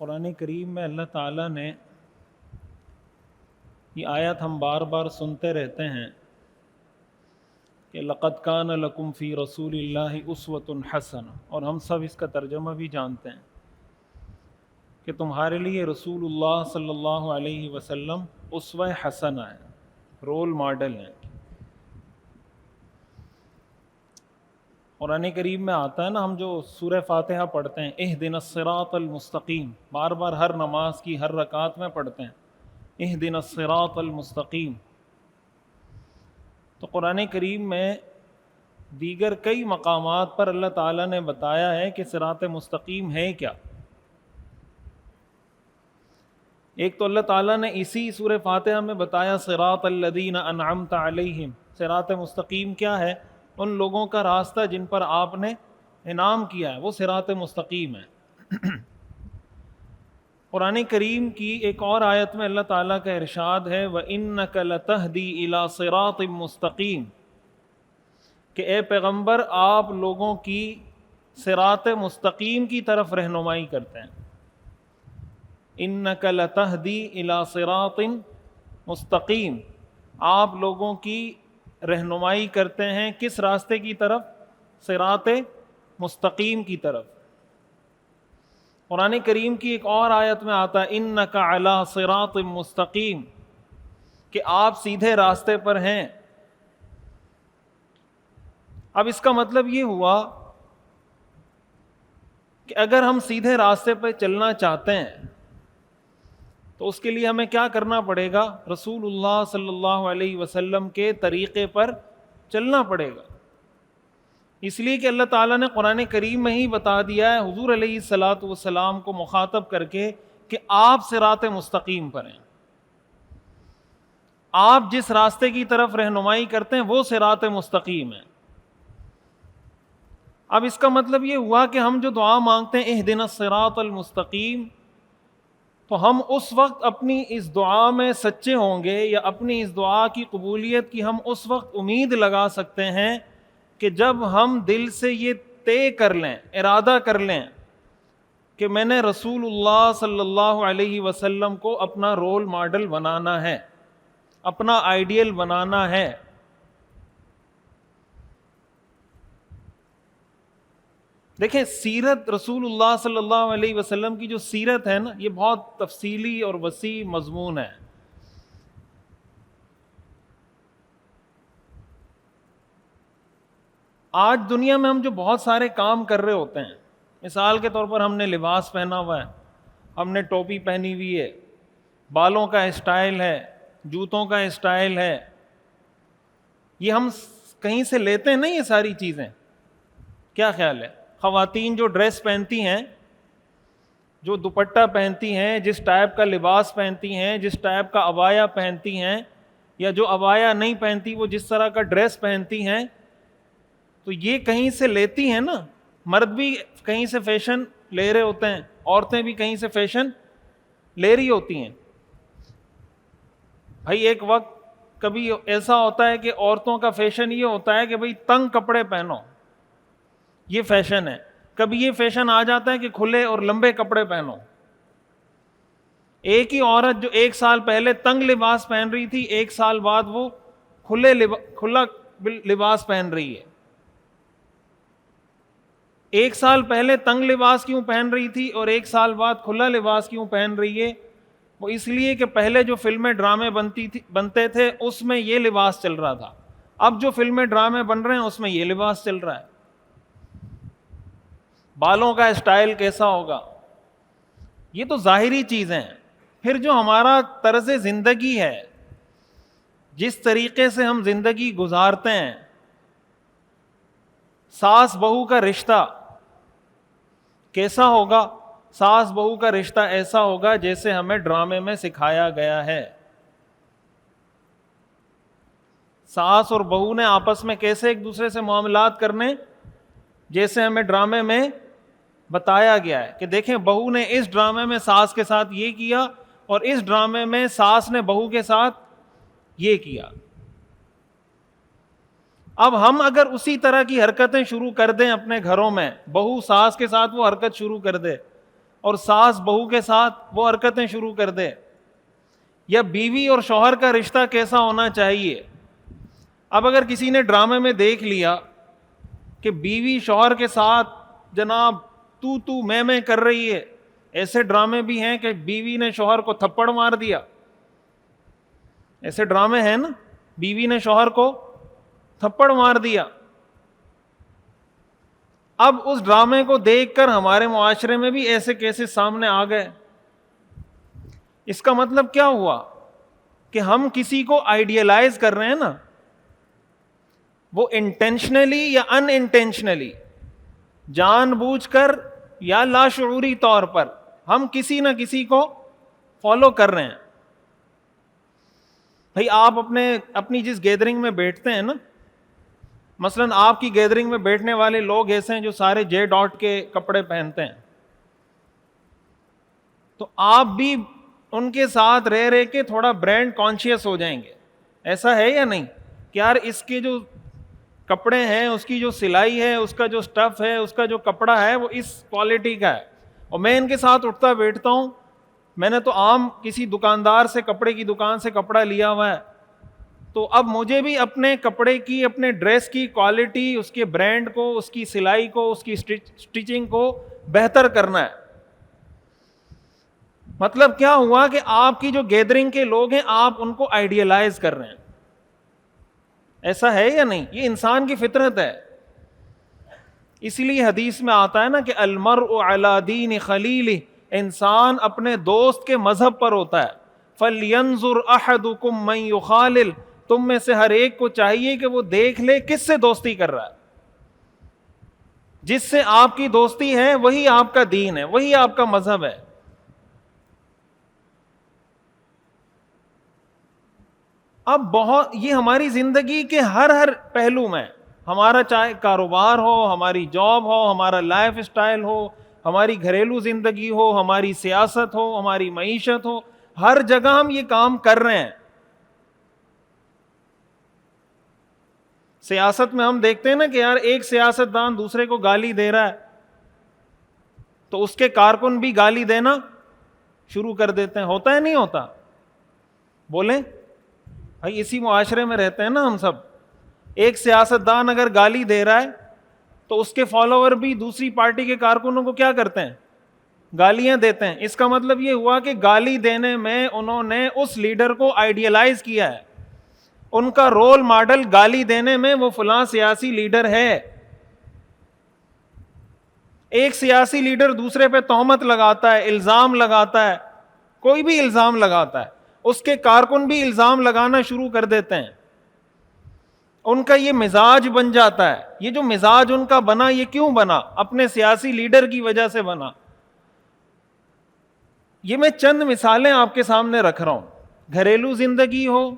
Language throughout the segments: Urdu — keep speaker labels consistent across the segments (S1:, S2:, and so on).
S1: قرآن کریم میں اللہ تعالیٰ نے یہ آیت ہم بار بار سنتے رہتے ہیں کہ لقد کان لکم فی رسول اللہ اسوۃ حسنہ، اور ہم سب اس کا ترجمہ بھی جانتے ہیں کہ تمہارے لیے رسول اللہ صلی اللہ علیہ وسلم اسوہ حسنہ ہے، رول ماڈل ہیں۔ قرآن کریم میں آتا ہے نا، ہم جو سورہ فاتحہ پڑھتے ہیں اہدنا الصراط المستقیم، بار بار ہر نماز کی ہر رکعت میں پڑھتے ہیں اہدنا الصراط المستقیم۔ تو قرآن کریم میں دیگر کئی مقامات پر اللہ تعالیٰ نے بتایا ہے کہ صراط مستقیم ہے کیا۔ ایک تو اللہ تعالیٰ نے اسی سورہ فاتحہ میں بتایا صراط الذین انعمت علیہم، صراط مستقیم کیا ہے؟ ان لوگوں کا راستہ جن پر آپ نے انعام کیا ہے، وہ صراط مستقیم ہے۔ قرآن کریم کی ایک اور آیت میں اللہ تعالیٰ کا ارشاد ہے وَإِنَّكَ لَتَهْدِي إِلَى صِرَاطٍ مُسْتَقِيمٍ، کہ اے پیغمبر آپ لوگوں کی صراط مستقیم کی طرف رہنمائی کرتے ہیں۔ إِنَّكَ لَتَهْدِي إِلَى صِرَاطٍ مستقیم، آپ لوگوں کی رہنمائی کرتے ہیں کس راستے کی طرف؟ صراط مستقیم کی طرف۔ قرآن کریم کی ایک اور آیت میں آتا ہے انک علی صراط مستقیم، کہ آپ سیدھے راستے پر ہیں۔ اب اس کا مطلب یہ ہوا کہ اگر ہم سیدھے راستے پہ چلنا چاہتے ہیں تو اس کے لیے ہمیں کیا کرنا پڑے گا؟ رسول اللہ صلی اللہ علیہ وسلم کے طریقے پر چلنا پڑے گا۔ اس لیے کہ اللہ تعالیٰ نے قرآن کریم میں ہی بتا دیا ہے حضور علیہ الصلاۃ والسلام کو مخاطب کر کے کہ آپ صراط مستقیم پر ہیں، آپ جس راستے کی طرف رہنمائی کرتے ہیں وہ صراط مستقیم ہے۔ اب اس کا مطلب یہ ہوا کہ ہم جو دعا مانگتے ہیں اہدنا الصراط المستقیم، تو ہم اس وقت اپنی اس دعا میں سچے ہوں گے، یا اپنی اس دعا کی قبولیت کی ہم اس وقت امید لگا سکتے ہیں کہ جب ہم دل سے یہ طے کر لیں، ارادہ کر لیں کہ میں نے رسول اللہ صلی اللہ علیہ وسلم کو اپنا رول ماڈل بنانا ہے، اپنا آئیڈیل بنانا ہے۔ دیکھیں سیرت رسول اللہ صلی اللہ علیہ وسلم کی جو سیرت ہے نا، یہ بہت تفصیلی اور وسیع مضمون ہے۔ آج دنیا میں ہم جو بہت سارے کام کر رہے ہوتے ہیں، مثال کے طور پر ہم نے لباس پہنا ہوا ہے، ہم نے ٹوپی پہنی ہوئی ہے، بالوں کا اسٹائل ہے، جوتوں کا اسٹائل ہے، یہ ہم کہیں سے لیتے ہیں نا یہ ساری چیزیں؟ کیا خیال ہے؟ خواتین جو ڈریس پہنتی ہیں، جو دوپٹہ پہنتی ہیں، جس ٹائپ کا لباس پہنتی ہیں، جس ٹائپ کا عبایا پہنتی ہیں، یا جو عبایا نہیں پہنتی وہ جس طرح کا ڈریس پہنتی ہیں، تو یہ کہیں سے لیتی ہیں نا۔ مرد بھی کہیں سے فیشن لے رہے ہوتے ہیں، عورتیں بھی کہیں سے فیشن لے رہی ہوتی ہیں۔ بھائی ایک وقت کبھی ایسا ہوتا ہے کہ عورتوں کا فیشن یہ ہوتا ہے کہ بھائی تنگ کپڑے پہنو، یہ فیشن ہے۔ کبھی یہ فیشن آ جاتا ہے کہ کھلے اور لمبے کپڑے پہنو۔ ایک ہی عورت جو ایک سال پہلے تنگ لباس پہن رہی تھی، ایک سال بعد وہ کھلا لباس پہن رہی ہے۔ ایک سال پہلے تنگ لباس کیوں پہن رہی تھی اور ایک سال بعد کھلا لباس کیوں پہن رہی ہے؟ وہ اس لیے کہ پہلے جو فلمیں ڈرامے بنتے تھے اس میں یہ لباس چل رہا تھا، اب جو فلمیں ڈرامے بن رہے ہیں اس میں یہ لباس چل رہا ہے۔ بالوں کا اسٹائل کیسا ہوگا، یہ تو ظاہری چیزیں ہیں۔ پھر جو ہمارا طرز زندگی ہے، جس طریقے سے ہم زندگی گزارتے ہیں، ساس بہو کا رشتہ کیسا ہوگا؟ ساس بہو کا رشتہ ایسا ہوگا جیسے ہمیں ڈرامے میں سکھایا گیا ہے۔ ساس اور بہو نے آپس میں کیسے ایک دوسرے سے معاملات کرنے، جیسے ہمیں ڈرامے میں بتایا گیا ہے کہ دیکھیں بہو نے اس ڈرامے میں ساس کے ساتھ یہ کیا اور اس ڈرامے میں ساس نے بہو کے ساتھ یہ کیا۔ اب ہم اگر اسی طرح کی حرکتیں شروع کر دیں اپنے گھروں میں، بہو ساس کے ساتھ وہ حرکت شروع کر دے، اور ساس بہو کے ساتھ وہ حرکتیں شروع کر دے، یا بیوی اور شوہر کا رشتہ کیسا ہونا چاہیے. اب اگر کسی نے ڈرامے میں دیکھ لیا کہ بیوی شوہر کے ساتھ جناب تو میں کر رہی ہے، ایسے ڈرامے بھی ہیں کہ بیوی نے شوہر کو تھپڑ مار دیا، ایسے ڈرامے ہیں نا، بیوی نے شوہر کو تھپڑ مار دیا. اب اس ڈرامے کو دیکھ کر ہمارے معاشرے میں بھی ایسے کیسز سامنے آ گئے. اس کا مطلب کیا ہوا کہ ہم کسی کو آئیڈیلائز کر رہے ہیں نا، وہ انٹینشنلی یا ان انٹینشنلی، جان بوجھ کر یا لاشعوری طور پر ہم کسی نہ کسی کو فالو کر رہے ہیں. بھائی آپ اپنی جس گیدرنگ میں بیٹھتے ہیں نا، مثلا آپ کی گیدرنگ میں بیٹھنے والے لوگ ایسے ہیں جو سارے جے ڈاٹ کے کپڑے پہنتے ہیں، تو آپ بھی ان کے ساتھ رہ کے تھوڑا برانڈ کانشیس ہو جائیں گے. ایسا ہے یا نہیں کہ یار اس کے جو کپڑے ہیں، اس کی جو سلائی ہے، اس کا جو سٹف ہے، اس کا جو کپڑا ہے وہ اس کوالٹی کا ہے، اور میں ان کے ساتھ اٹھتا بیٹھتا ہوں. میں نے تو عام کسی دکاندار سے، کپڑے کی دکان سے کپڑا لیا ہوا ہے، تو اب مجھے بھی اپنے کپڑے کی، اپنے ڈریس کی کوالٹی، اس کے برانڈ کو، اس کی سلائی کو، اس کی سٹیچنگ کو بہتر کرنا ہے. مطلب کیا ہوا کہ آپ کی جو گیدرنگ کے لوگ ہیں آپ ان کو آئیڈیلائز کر رہے ہیں. ایسا ہے یا نہیں؟ یہ انسان کی فطرت ہے. اسی لیے حدیث میں آتا ہے نا کہ المرء علی دین خلیلہ، انسان اپنے دوست کے مذہب پر ہوتا ہے. فلینظر احدکم من یخالل، تم میں سے ہر ایک کو چاہیے کہ وہ دیکھ لے کس سے دوستی کر رہا ہے. جس سے آپ کی دوستی ہے وہی آپ کا دین ہے، وہی آپ کا مذہب ہے. اب یہ ہماری زندگی کے ہر پہلو میں، ہمارا چاہے کاروبار ہو، ہماری جاب ہو، ہمارا لائف اسٹائل ہو، ہماری گھریلو زندگی ہو، ہماری سیاست ہو، ہماری معیشت ہو، ہر جگہ ہم یہ کام کر رہے ہیں. سیاست میں ہم دیکھتے ہیں نا کہ یار ایک سیاستدان دوسرے کو گالی دے رہا ہے تو اس کے کارکن بھی گالی دینا شروع کر دیتے ہیں. ہوتا ہے نہیں ہوتا؟ بولیں بھائی، اسی معاشرے میں رہتے ہیں نا ہم سب. ایک سیاستدان اگر گالی دے رہا ہے تو اس کے فالوور بھی دوسری پارٹی کے کارکنوں کو کیا کرتے ہیں؟ گالیاں دیتے ہیں. اس کا مطلب یہ ہوا کہ گالی دینے میں انہوں نے اس لیڈر کو آئیڈیلائز کیا ہے. ان کا رول ماڈل گالی دینے میں وہ فلاں سیاسی لیڈر ہے. ایک سیاسی لیڈر دوسرے پہ تہمت لگاتا ہے، الزام لگاتا ہے، کوئی بھی الزام لگاتا ہے، اس کے کارکن بھی الزام لگانا شروع کر دیتے ہیں. ان کا یہ مزاج بن جاتا ہے. یہ جو مزاج ان کا بنا، یہ کیوں بنا؟ اپنے سیاسی لیڈر کی وجہ سے بنا. یہ میں چند مثالیں آپ کے سامنے رکھ رہا ہوں. گھریلو زندگی ہو،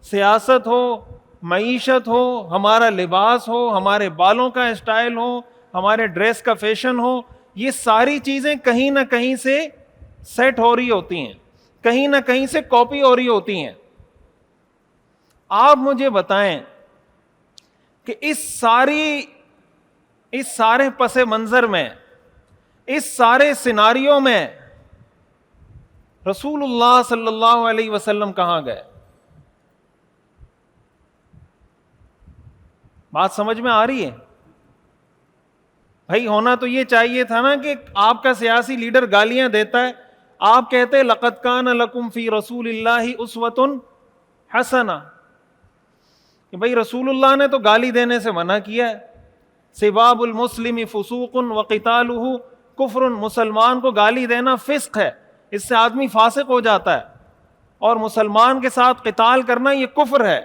S1: سیاست ہو، معیشت ہو، ہمارا لباس ہو، ہمارے بالوں کا اسٹائل ہو، ہمارے ڈریس کا فیشن ہو، یہ ساری چیزیں کہیں نہ کہیں سے سیٹ ہو رہی ہوتی ہیں، کہیں نہ کہیں سے کاپی ہو رہی ہوتی ہیں. آپ مجھے بتائیں کہ اس سارے پس منظر میں، اس سارے سیناریو میں رسول اللہ صلی اللہ علیہ وسلم کہاں گئے؟ بات سمجھ میں آ رہی ہے؟ بھائی ہونا تو یہ چاہیے تھا نا کہ آپ کا سیاسی لیڈر گالیاں دیتا ہے، آپ کہتے لقد کان لکم فی رسول اللہ اسوۃ حسنہ، کہ بھائی رسول اللہ نے تو گالی دینے سے منع کیا ہے. سباب المسلم فسوق وقتالہ کفر، مسلمان کو گالی دینا فسق ہے، اس سے آدمی فاسق ہو جاتا ہے، اور مسلمان کے ساتھ قتال کرنا یہ کفر ہے.